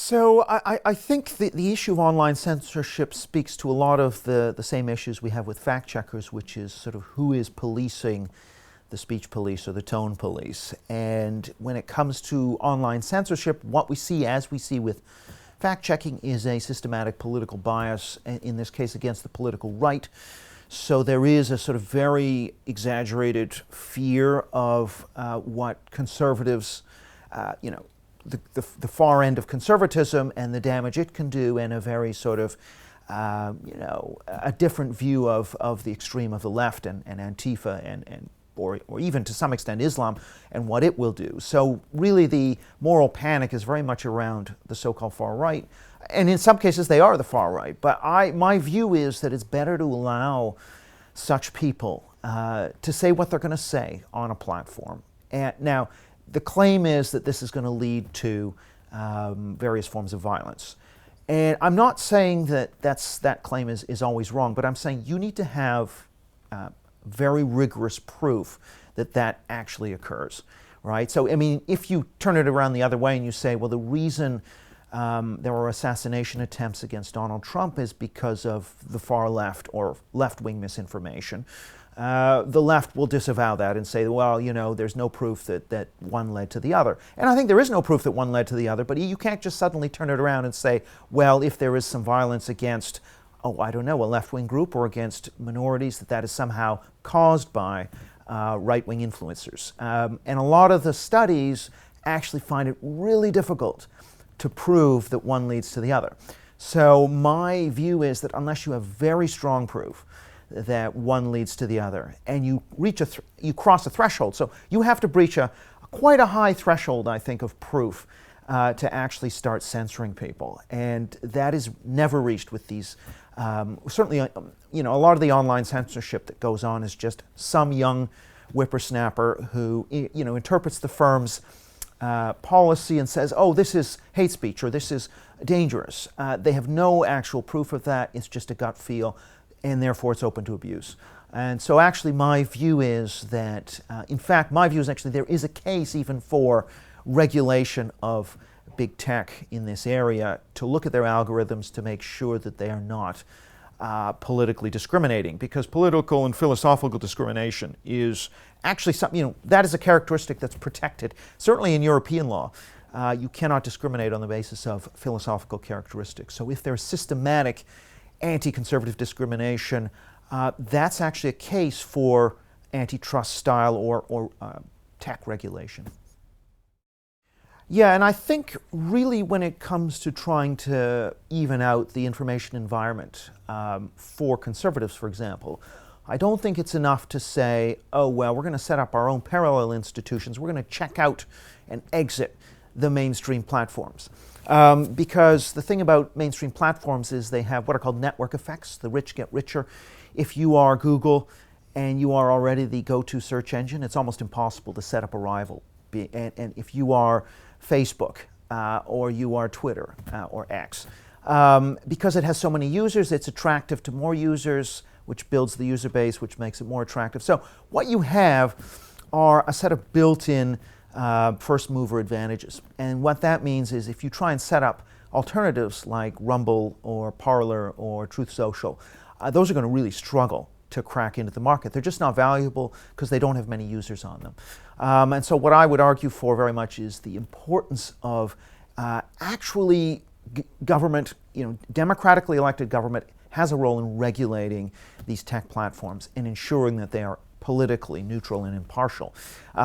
So I think the issue of online censorship speaks to a lot of the same issues we have with fact checkers, which is sort of who is policing the speech police or the tone police. And when it comes to online censorship, what we see, as we see with fact checking, is a systematic political bias, in this case against the political right. So there is a sort of very exaggerated fear of what conservatives, the far end of conservatism and the damage it can do, and a very sort of, a different view of the extreme of the left and Antifa or even to some extent Islam and what it will do. So really the moral panic is very much around the so-called far right. And in some cases they are the far right. But my view is that it's better to allow such people to say what they're going to say on a platform. And now, the claim is that this is going to lead to various forms of violence. And I'm not saying that that claim is always wrong, but I'm saying you need to have very rigorous proof that that actually occurs, right? So, I mean, if you turn it around the other way and you say, well, the reason there were assassination attempts against Donald Trump is because of the far left or left-wing misinformation, the left will disavow that and say, well, there's no proof that one led to the other. And I think there is no proof that one led to the other, but you can't just suddenly turn it around and say, well, if there is some violence against, I don't know, a left-wing group or against minorities, that is somehow caused by right-wing influencers. And a lot of the studies actually find it really difficult to prove that one leads to the other. So my view is that unless you have very strong proof that one leads to the other, and you cross a threshold. So you have to breach quite a high threshold, I think, of proof to actually start censoring people, and that is never reached with these. Certainly, a lot of the online censorship that goes on is just some young whippersnapper who interprets the firm's policy and says, "Oh, this is hate speech," or "This is dangerous." They have no actual proof of that. It's just a gut feel, and therefore it's open to abuse. And so actually my view is that, in fact, my view is actually there is a case even for regulation of big tech in this area to look at their algorithms to make sure that they are not politically discriminating, because political and philosophical discrimination is actually something, that is a characteristic that's protected, certainly in European law. You cannot discriminate on the basis of philosophical characteristics. So if there's systematic anti-conservative discrimination, that's actually a case for antitrust style or tech regulation. Yeah, and I think really when it comes to trying to even out the information environment for conservatives, for example, I don't think it's enough to say, oh, well, we're going to set up our own parallel institutions. We're going to check out and exit the mainstream platforms. Because the thing about mainstream platforms is they have what are called network effects. The rich get richer. If you are Google and you are already the go-to search engine, it's almost impossible to set up a rival. And if you are Facebook or you are Twitter or X, because it has so many users, it's attractive to more users, which builds the user base, which makes it more attractive. So what you have are a set of built-in first mover advantages. And what that means is if you try and set up alternatives like Rumble or Parler or Truth Social, those are going to really struggle to crack into the market. They're just not valuable because they don't have many users on them. And so what I would argue for very much is the importance of actually government, democratically elected government has a role in regulating these tech platforms and ensuring that they are politically neutral and impartial.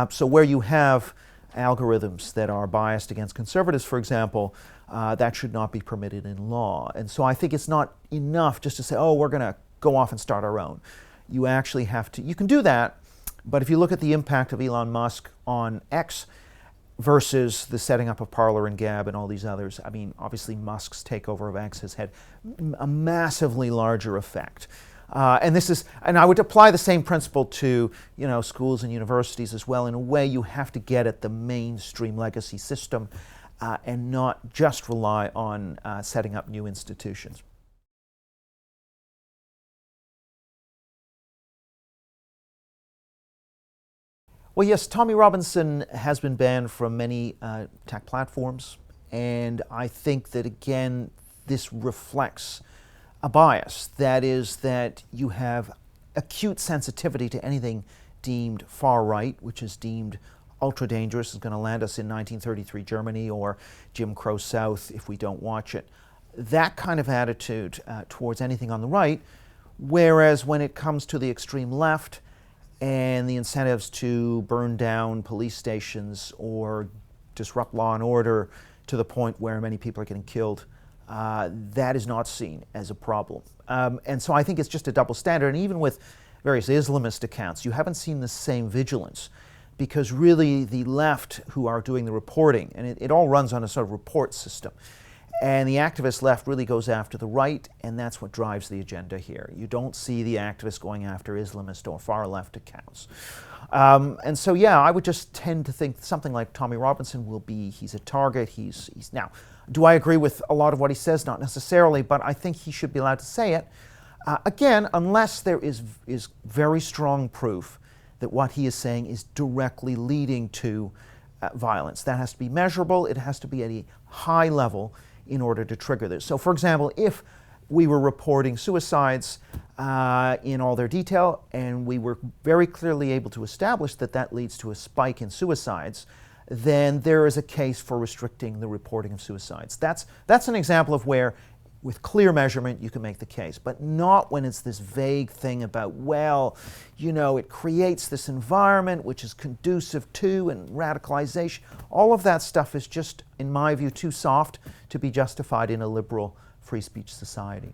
So where you have algorithms that are biased against conservatives, for example, that should not be permitted in law. And so I think it's not enough just to say, oh, we're going to go off and start our own. You actually have to, you can do that, but if you look at the impact of Elon Musk on X versus the setting up of Parler and Gab and all these others, I mean, obviously Musk's takeover of X has had a massively larger effect. And I would apply the same principle to, schools and universities as well. In a way, you have to get at the mainstream legacy system and not just rely on setting up new institutions. Well, yes, Tommy Robinson has been banned from many tech platforms, And I think that, again, this reflects a bias. That is that you have acute sensitivity to anything deemed far right, which is deemed ultra dangerous, is going to land us in 1933 Germany or Jim Crow South if we don't watch it. That kind of attitude towards anything on the right, whereas when it comes to the extreme left and the incentives to burn down police stations or disrupt law and order to the point where many people are getting killed, that is not seen as a problem. And so I think it's just a double standard. And even with various Islamist accounts, you haven't seen the same vigilance, because really the left who are doing the reporting, and it all runs on a sort of report system, and the activist left really goes after the right, and that's what drives the agenda here. You don't see the activists going after Islamist or far left accounts. And so, yeah, I would just tend to think something like Tommy Robinson will be, he's a target, he's now, do I agree with a lot of what he says? Not necessarily, but I think he should be allowed to say it. Again, unless there is very strong proof that what he is saying is directly leading to violence. That has to be measurable, it has to be at a high level in order to trigger this. So, for example, if we were reporting suicides in all their detail, and we were very clearly able to establish that that leads to a spike in suicides, then there is a case for restricting the reporting of suicides. That's an example of where, with clear measurement, you can make the case, but not when it's this vague thing about, well, you know, it creates this environment which is conducive to and radicalization. All of that stuff is just, in my view, too soft to be justified in a liberal free speech society.